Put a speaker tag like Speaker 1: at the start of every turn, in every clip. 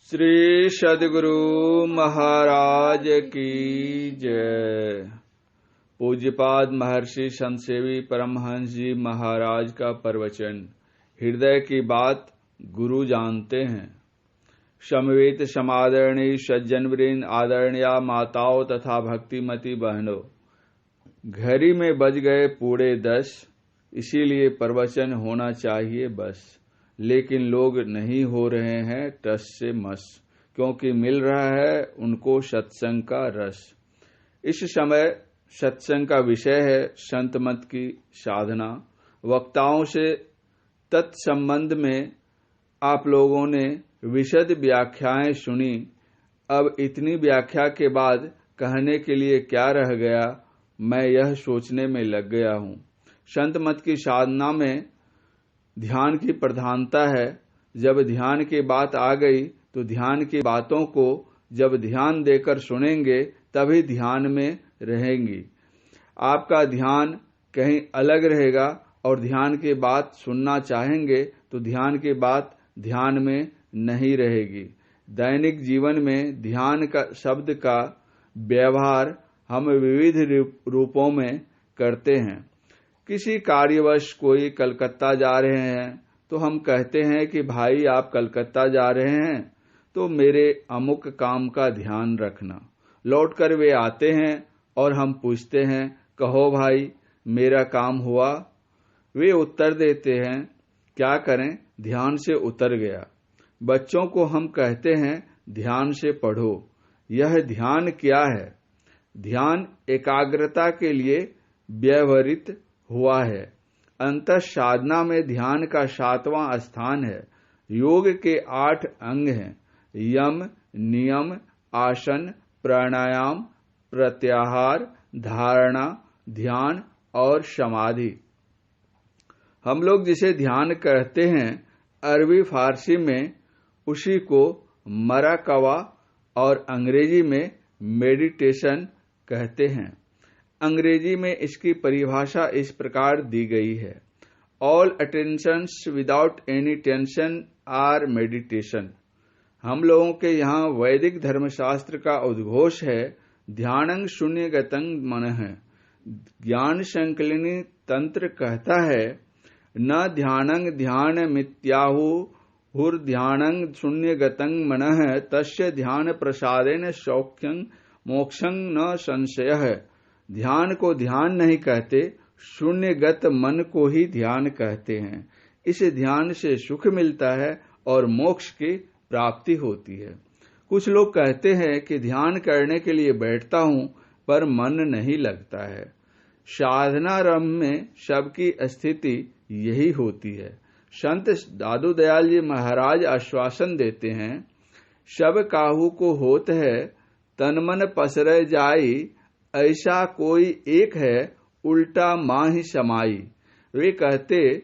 Speaker 1: श्री सद्गुरु महाराज की जय। पूज्यपाद महर्षि संत सेवी परमहंस जी महाराज का प्रवचन। हृदय की बात गुरु जानते हैं। समवेत समादरणीय सज्जनवृंद, आदरणीय माताओं तथा भक्तिमती बहनों, घड़ी में बज गए पूरे 10, इसीलिए प्रवचन होना चाहिए बस। लेकिन लोग नहीं हो रहे हैं टस से मस, क्योंकि मिल रहा है उनको सत्संग का रस। इस समय सत्संग का विषय है संत मत की साधना। वक्ताओं से तत्संबंध में आप लोगों ने विशद व्याख्याएं सुनी। अब इतनी व्याख्या के बाद कहने के लिए क्या रह गया, मैं यह सोचने में लग गया हूं। संत मत की साधना में ध्यान की प्रधानता है। जब ध्यान की बात आ गई तो ध्यान की बातों को जब ध्यान देकर सुनेंगे तभी ध्यान में रहेंगी। आपका ध्यान कहीं अलग रहेगा और ध्यान की बात सुनना चाहेंगे तो ध्यान की बात ध्यान में नहीं रहेगी। दैनिक जीवन में ध्यान का शब्द का व्यवहार हम विविध रूपों में करते हैं। किसी कार्यवश कोई कलकत्ता जा रहे हैं तो हम कहते हैं कि भाई आप कलकत्ता जा रहे हैं तो मेरे अमुक काम का ध्यान रखना। लौटकर वे आते हैं और हम पूछते हैं, कहो भाई मेरा काम हुआ? वे उत्तर देते हैं, क्या करें, ध्यान से उतर गया। बच्चों को हम कहते हैं ध्यान से पढ़ो। यह ध्यान क्या है? ध्यान एकाग्रता के लिए व्यवहृत हुआ है। अंतः साधना में ध्यान का 7वां स्थान है। योग के 8 अंग हैं: यम, नियम, आसन, प्राणायाम, प्रत्याहार, धारणा, ध्यान और समाधि। हम लोग जिसे ध्यान कहते हैं, अरबी फारसी में उसी को मराकवा और अंग्रेजी में मेडिटेशन कहते हैं। अंग्रेजी में इसकी परिभाषा इस प्रकार दी गई है: all attentions without any tension are meditation. हम लोगों के यहाँ वैदिक धर्मशास्त्र का उद्घोष है, ध्यानं शून्यगतं मनः। ज्ञान संकलिनी तंत्र कहता है, न ध्यानं ध्यानमित्याहुर्ध्यानं शून्यगतं मनः तस्य ध्यान प्रसादेन सौख्यं मोक्षं न संशयः। ध्यान को ध्यान नहीं कहते, शून्यगत मन को ही ध्यान कहते हैं। इस ध्यान से सुख मिलता है और मोक्ष की प्राप्ति होती है। कुछ लोग कहते हैं कि ध्यान करने के लिए बैठता हूं पर मन नहीं लगता है। साधनारंभ में सबकी स्थिति यही होती है। संत दादू दयाल जी महाराज आश्वासन देते हैं, सब काहू को होत है तन मन पसर जाई, ऐसा कोई एक है उल्टा माही समाई। वे कहते,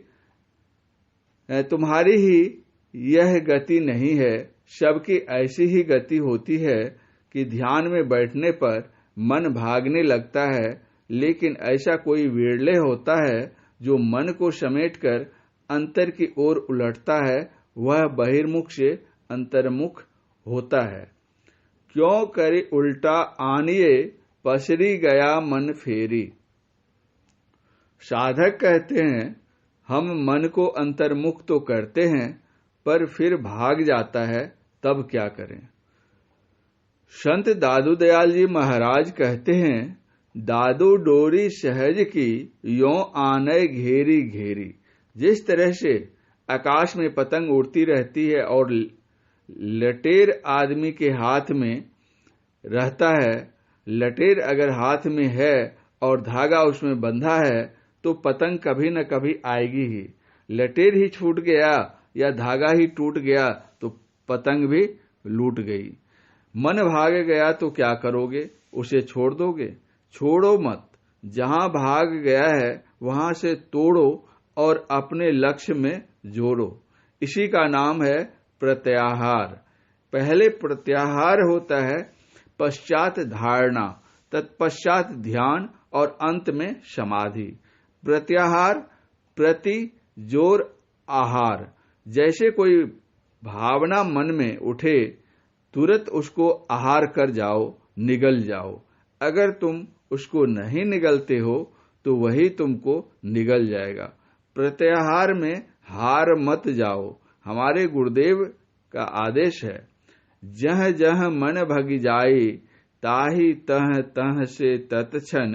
Speaker 1: तुम्हारी ही यह गति नहीं है, सबकी ऐसी ही गति होती है कि ध्यान में बैठने पर मन भागने लगता है, लेकिन ऐसा कोई विरले होता है जो मन को समेटकर अंतर की ओर उलटता है, वह बहिर्मुख से अंतर्मुख होता है। क्यों करे उल्टा आनिए, पसरी गया मन फेरी। साधक कहते हैं, हम मन को अंतर्मुख तो करते हैं पर फिर भाग जाता है, तब क्या करें? संत दादू दयाल जी महाराज कहते हैं, दादू डोरी सहज की यों आनय घेरी घेरी। जिस तरह से आकाश में पतंग उड़ती रहती है और लटेर आदमी के हाथ में रहता है, लटेर अगर हाथ में है और धागा उसमें बंधा है तो पतंग कभी न कभी आएगी ही। लटेर ही छूट गया या धागा ही टूट गया तो पतंग भी लूट गई। मन भाग गया तो क्या करोगे? उसे छोड़ दोगे? छोड़ो मत। जहां भाग गया है वहां से तोड़ो और अपने लक्ष्य में जोड़ो। इसी का नाम है प्रत्याहार। पहले प्रत्याहार होता है, पश्चात धारणा, तत्पश्चात ध्यान और अंत में समाधि। प्रत्याहार प्रति जोर आहार। जैसे कोई भावना मन में उठे तुरंत उसको आहार कर जाओ, निगल जाओ। अगर तुम उसको नहीं निगलते हो तो वही तुमको निगल जाएगा। प्रत्याहार में हार मत जाओ। हमारे गुरुदेव का आदेश है, जह जह मन भगी जाई, ताही तह तह से तत्क्षण,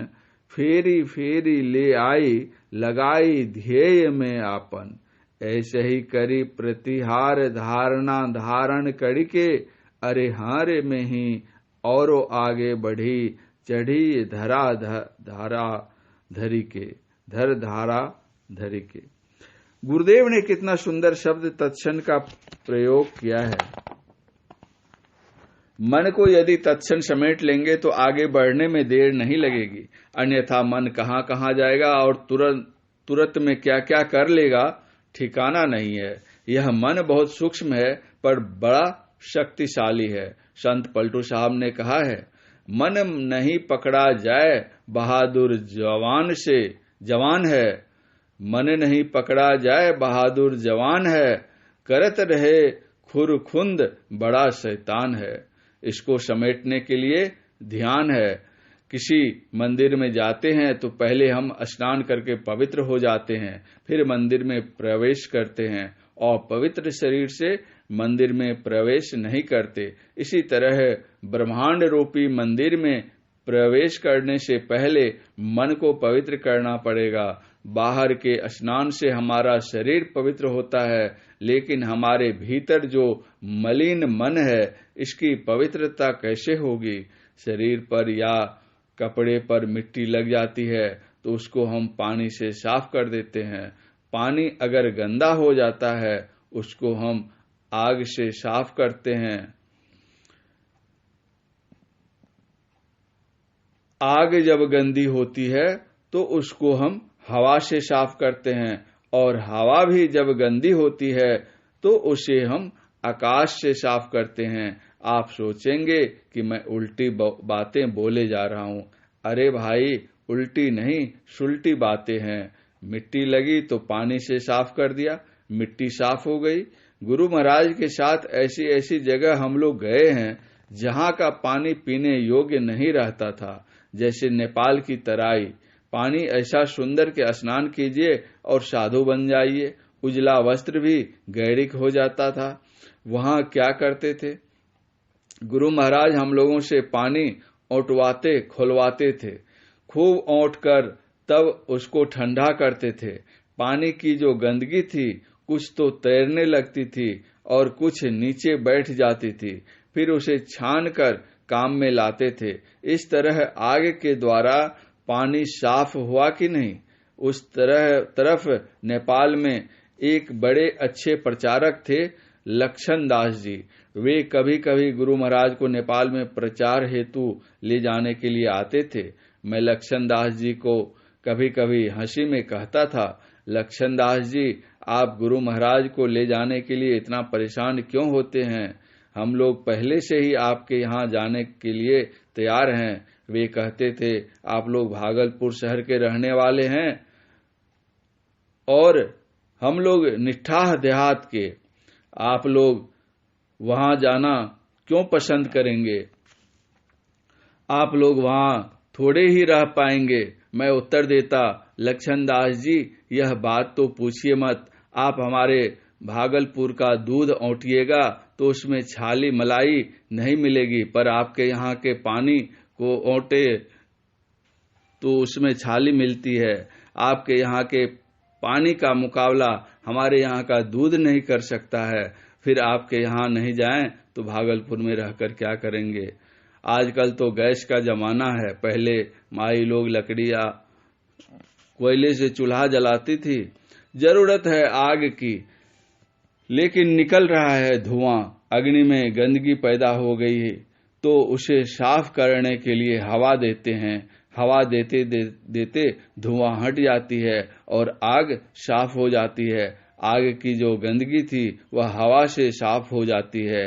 Speaker 1: फेरी फेरी ले आई, लगाई ध्येय में आपन। ऐसे ही करी प्रतिहार धारणा धारण करिके, अरे हारे में ही औरो आगे बढ़ी, चढ़ी धरा धारा धरी के, धर धारा धरी के। गुरुदेव ने कितना सुंदर शब्द तत्क्षण का प्रयोग किया है। मन को यदि तत्क्षण समेट लेंगे तो आगे बढ़ने में देर नहीं लगेगी, अन्यथा मन कहां कहां जाएगा और तुरंत में क्या क्या कर लेगा, ठिकाना नहीं है। यह मन बहुत सूक्ष्म है पर बड़ा शक्तिशाली है। संत पलटू साहब ने कहा है, मन नहीं पकड़ा जाए बहादुर जवान है, मन नहीं पकड़ा जाए बहादुर जवान है, करत रहे खुरखुंद बड़ा शैतान है। इसको समेटने के लिए ध्यान है। किसी मंदिर में जाते हैं तो पहले हम स्नान करके पवित्र हो जाते हैं, फिर मंदिर में प्रवेश करते हैं और पवित्र शरीर से मंदिर में प्रवेश नहीं करते। इसी तरह ब्रह्मांड रूपी मंदिर में प्रवेश करने से पहले मन को पवित्र करना पड़ेगा। बाहर के स्नान से हमारा शरीर पवित्र होता है, लेकिन हमारे भीतर जो मलिन मन है, इसकी पवित्रता कैसे होगी? शरीर पर या कपड़े पर मिट्टी लग जाती है तो उसको हम पानी से साफ कर देते हैं। पानी अगर गंदा हो जाता है उसको हम आग से साफ करते हैं। आग जब गंदी होती है तो उसको हम हवा से साफ करते हैं, और हवा भी जब गंदी होती है तो उसे हम आकाश से साफ करते हैं। आप सोचेंगे कि मैं उल्टी बातें बोले जा रहा हूं। अरे भाई, उल्टी नहीं, सुलटी बातें हैं। मिट्टी लगी तो पानी से साफ कर दिया, मिट्टी साफ हो गई। गुरु महाराज के साथ ऐसी ऐसी जगह हम लोग गए हैं जहां का पानी पीने योग्य नहीं रहता था, जैसे नेपाल की तराई। पानी ऐसा सुंदर के स्नान कीजिए और साधु बन जाइए। उजला वस्त्र भी गैरिक हो जाता था। वहां क्या करते थे? गुरु महाराज हम लोगों से पानी औटवाते खुलवाते थे। खूब औंट कर तब उसको ठंडा करते थे। पानी की जो गंदगी थी कुछ तो तैरने लगती थी और कुछ नीचे बैठ जाती थी। फिर उसे छान कर काम में लाते थे। इस तरह आग के द्वारा पानी साफ हुआ कि नहीं? उस तरफ नेपाल में एक बड़े अच्छे प्रचारक थे, लक्षण दास जी। वे कभी कभी गुरु महाराज को नेपाल में प्रचार हेतु ले जाने के लिए आते थे। मैं लक्षण दास जी को कभी कभी हंसी में कहता था, लक्षण दास जी, आप गुरु महाराज को ले जाने के लिए इतना परेशान क्यों होते हैं? हम लोग पहले से ही आपके यहाँ जाने के लिए तैयार हैं। वे कहते थे, आप लोग भागलपुर शहर के रहने वाले हैं और हम लोग निष्ठाह देहात के, आप लोग वहां जाना क्यों पसंद करेंगे? आप लोग वहां थोड़े ही रह पाएंगे। मैं उत्तर देता, लक्षण दास जी, यह बात तो पूछिए मत। आप हमारे भागलपुर का दूध औटिएगा तो उसमें छाली मलाई नहीं मिलेगी, पर आपके यहाँ के पानी को औटे तो उसमें छाली मिलती है। आपके यहाँ के पानी का मुकाबला हमारे यहाँ का दूध नहीं कर सकता है। फिर आपके यहाँ नहीं जाएं तो भागलपुर में रहकर क्या करेंगे? आजकल तो गैस का जमाना है। पहले माई लोग लकड़ियां कोयले से चूल्हा जलाती थी। जरूरत है आग की, लेकिन निकल रहा है धुआं, अग्नि में गंदगी पैदा हो गई है, तो उसे साफ करने के लिए हवा देते हैं। हवा देते देते धुआं हट जाती है और आग साफ हो जाती है। आग की जो गंदगी थी वह हवा से साफ हो जाती है।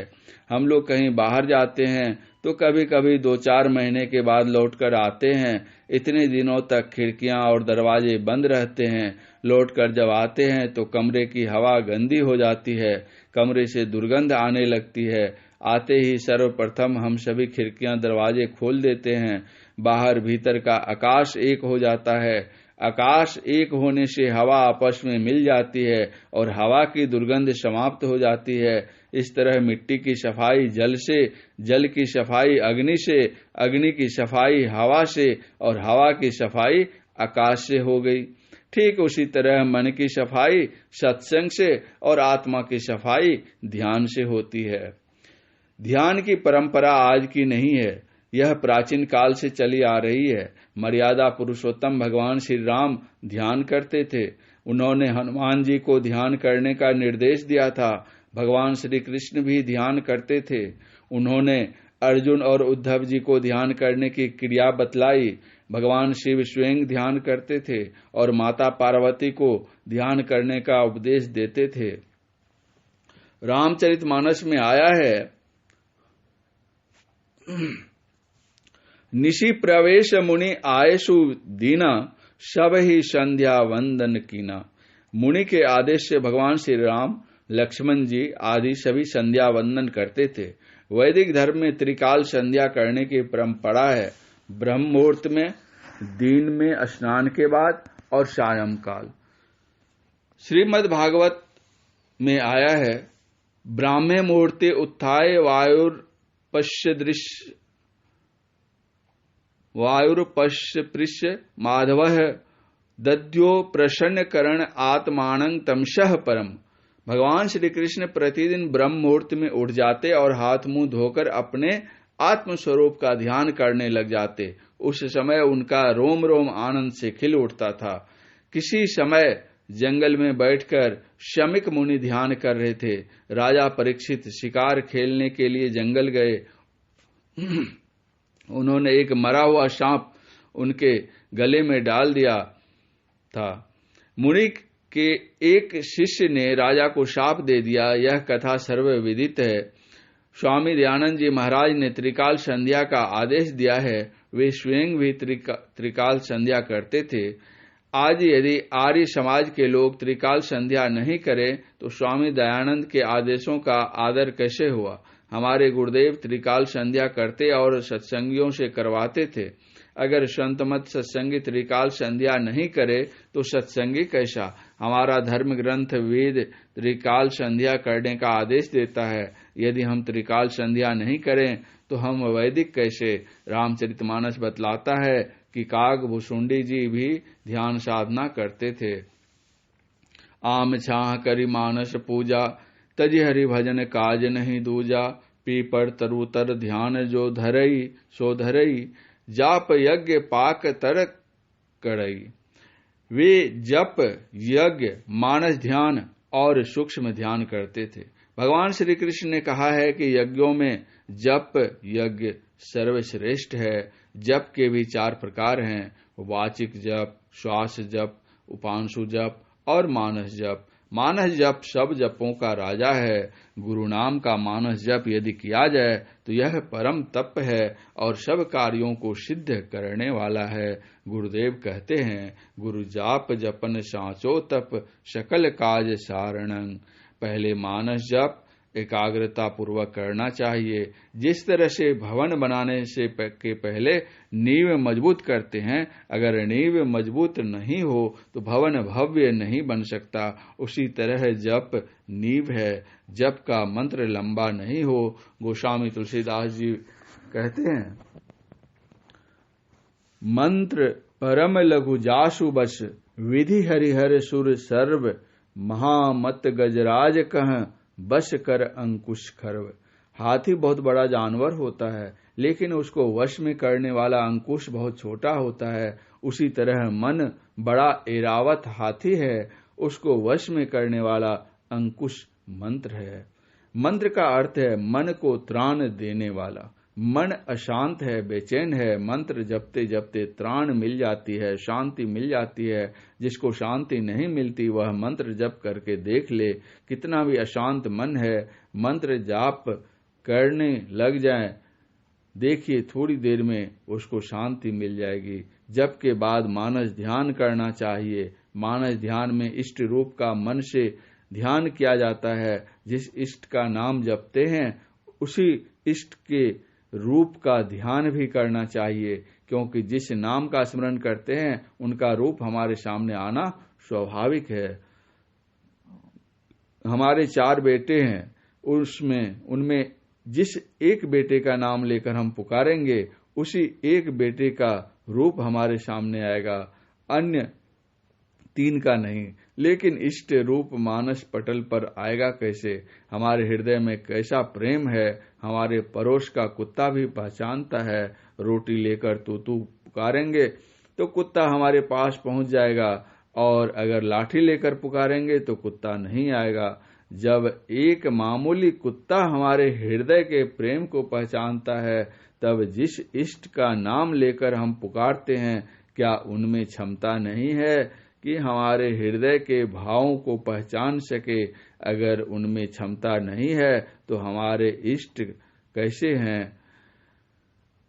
Speaker 1: हम लोग कहीं बाहर जाते हैं तो कभी कभी 2-4 महीने के बाद लौटकर आते हैं। इतने दिनों तक खिड़कियां और दरवाजे बंद रहते हैं। लौटकर जब आते हैं तो कमरे की हवा गंदी हो जाती है, कमरे से दुर्गंध आने लगती है। आते ही सर्वप्रथम हम सभी खिड़कियां दरवाजे खोल देते हैं। बाहर भीतर का आकाश एक हो जाता है। आकाश एक होने से हवा आपस में मिल जाती है और हवा की दुर्गंध समाप्त हो जाती है। इस तरह मिट्टी की सफाई जल से, जल की सफाई अग्नि से, अग्नि की सफाई हवा से और हवा की सफाई आकाश से हो गई। ठीक उसी तरह मन की सफाई सत्संग से और आत्मा की सफाई ध्यान से होती है। ध्यान की परंपरा आज की नहीं है, यह प्राचीन काल से चली आ रही है। मर्यादा पुरुषोत्तम भगवान श्री राम ध्यान करते थे। उन्होंने हनुमान जी को ध्यान करने का निर्देश दिया था। भगवान श्री कृष्ण भी ध्यान करते थे। उन्होंने अर्जुन और उद्धव जी को ध्यान करने की क्रिया बतलाई। भगवान शिव स्वयं ध्यान करते थे और माता पार्वती को ध्यान करने का उपदेश देते थे। रामचरितमानस में आया है, निशि प्रवेश मुनि आयसु दीना, सब ही संध्या वंदन कीना। मुनि के आदेश से भगवान श्री राम, लक्ष्मण जी आदि सभी संध्या वंदन करते थे। वैदिक धर्म में त्रिकाल संध्या करने की परंपरा है। ब्रह्म मुहूर्त में, दिन में स्नान के बाद और सायं काल। श्रीमद् भागवत में आया है, ब्राह्मे मुहूर्ते उत्थाय वायुर्पश्य माधव दद्यो प्रसन्न करण आत्मानं तमसः परम। भगवान श्री कृष्ण प्रतिदिन ब्रह्म मुहूर्त में उठ जाते और हाथ मुंह धोकर अपने आत्म स्वरूप का ध्यान करने लग जाते। उस समय उनका रोम रोम आनंद से खिल उठता था। किसी समय जंगल में बैठकर शमिक मुनि ध्यान कर रहे थे। राजा परीक्षित शिकार खेलने के लिए जंगल गए। उन्होंने एक मरा हुआ सांप उनके गले में डाल दिया था। मुनि के एक शिष्य ने राजा को शाप दे दिया। यह कथा सर्वविदित है। स्वामी दयानंद जी महाराज ने त्रिकाल संध्या का आदेश दिया है। वे स्वयं भी त्रिकाल संध्या करते थे। आज यदि आर्य समाज के लोग त्रिकाल संध्या नहीं करें तो स्वामी दयानंद के आदेशों का आदर कैसे हुआ। हमारे गुरुदेव त्रिकाल संध्या करते और सत्संगियों से करवाते थे। अगर संत मत सत्संगी त्रिकाल संध्या नहीं करे तो सत्संगी कैसा। हमारा धर्म ग्रंथ वेद त्रिकाल संध्या करने का आदेश देता है। यदि हम त्रिकाल संध्या नहीं करें तो हम वैदिक कैसे। रामचरितमानस बतलाता है कि काग भुसुंडी जी भी ध्यान साधना करते थे। आम छाह करी मानस पूजा, तज हरि भजन काज नहीं दूजा। पीपर तरुतर ध्यान जो धरई, सो धरई, जाप यज्ञ पाक तर करई। वे जप, यज्ञ, मानस ध्यान और सूक्ष्म ध्यान करते थे। भगवान श्री कृष्ण ने कहा है कि यज्ञों में जप यज्ञ सर्वश्रेष्ठ है। जप के भी 4 प्रकार हैं, वाचिक जप, श्वास जप, उपांशु जप और मानस जप। मानस जप सब जपों का राजा है। गुरु नाम का मानस जप यदि किया जाए तो यह परम तप है और सब कार्यों को सिद्ध करने वाला है। गुरुदेव कहते हैं, गुरु जाप जपन सांचो तप, सकल काज सारणं। पहले मानस जप एकाग्रता पूर्वक करना चाहिए। जिस तरह से भवन बनाने से के पहले नींव मजबूत करते हैं, अगर नींव मजबूत नहीं हो तो भवन भव्य नहीं बन सकता। उसी तरह जप नींव है। जप का मंत्र लंबा नहीं हो। गोस्वामी तुलसीदास जी कहते हैं, मंत्र परम लघु जासु बस, विधि हरिहर सुर सर्व, महामत गजराज कह, बस कर अंकुश खर्व। हाथी बहुत बड़ा जानवर होता है, लेकिन उसको वश में करने वाला अंकुश बहुत छोटा होता है। उसी तरह मन बड़ा एरावत हाथी है, उसको वश में करने वाला अंकुश मंत्र है। मंत्र का अर्थ है मन को त्राण देने वाला। मन अशांत है, बेचैन है। मंत्र जपते जपते त्राण मिल जाती है, शांति मिल जाती है। जिसको शांति नहीं मिलती वह मंत्र जप करके देख ले। कितना भी अशांत मन है, मंत्र जाप करने लग जाए, देखिए थोड़ी देर में उसको शांति मिल जाएगी। जप के बाद मानस ध्यान करना चाहिए। मानस ध्यान में इष्ट रूप का मन से ध्यान किया जाता है। जिस इष्ट का नाम जपते हैं उसी इष्ट के रूप का ध्यान भी करना चाहिए, क्योंकि जिस नाम का स्मरण करते हैं उनका रूप हमारे सामने आना स्वाभाविक है। हमारे 4 बेटे हैं, उनमें जिस एक बेटे का नाम लेकर हम पुकारेंगे उसी एक बेटे का रूप हमारे सामने आएगा, अन्य 3 का नहीं। लेकिन इष्ट रूप मानस पटल पर आएगा कैसे? हमारे हृदय में कैसा प्रेम है, हमारे पड़ोस का कुत्ता भी पहचानता है। रोटी लेकर तू पुकारेंगे तो कुत्ता हमारे पास पहुंच जाएगा, और अगर लाठी लेकर पुकारेंगे तो कुत्ता नहीं आएगा। जब एक मामूली कुत्ता हमारे हृदय के प्रेम को पहचानता है, तब जिस इष्ट का नाम लेकर हम पुकारते हैं, क्या उनमें क्षमता नहीं है कि हमारे हृदय के भावों को पहचान सके? अगर उनमें क्षमता नहीं है तो हमारे इष्ट कैसे हैं?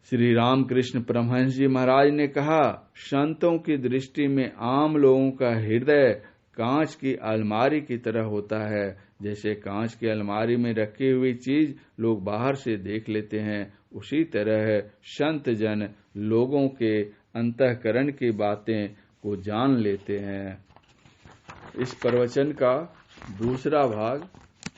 Speaker 1: श्री रामकृष्ण परमहंस जी महाराज ने कहा, संतों की दृष्टि में आम लोगों का हृदय कांच की अलमारी की तरह होता है। जैसे कांच की अलमारी में रखी हुई चीज लोग बाहर से देख लेते हैं, उसी तरह संत जन लोगों के अंतःकरण की बातें को जान लेते हैं। इस प्रवचन का दूसरा भाग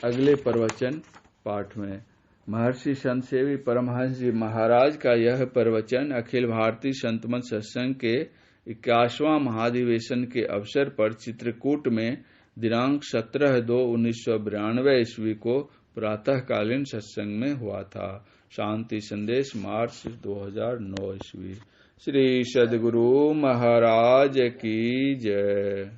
Speaker 1: अगले प्रवचन पाठ में। महर्षि संत सेवी परमहंस जी महाराज का यह प्रवचन अखिल भारतीय संतमत सत्संग के 81वां महाधिवेशन के अवसर पर चित्रकूट में दिनांक 17/2/1992 ईस्वी को प्रातःकालीन सत्संग में हुआ था। शांति संदेश मार्च 2009 ईस्वी। श्री सद्गुरु महाराज की जय।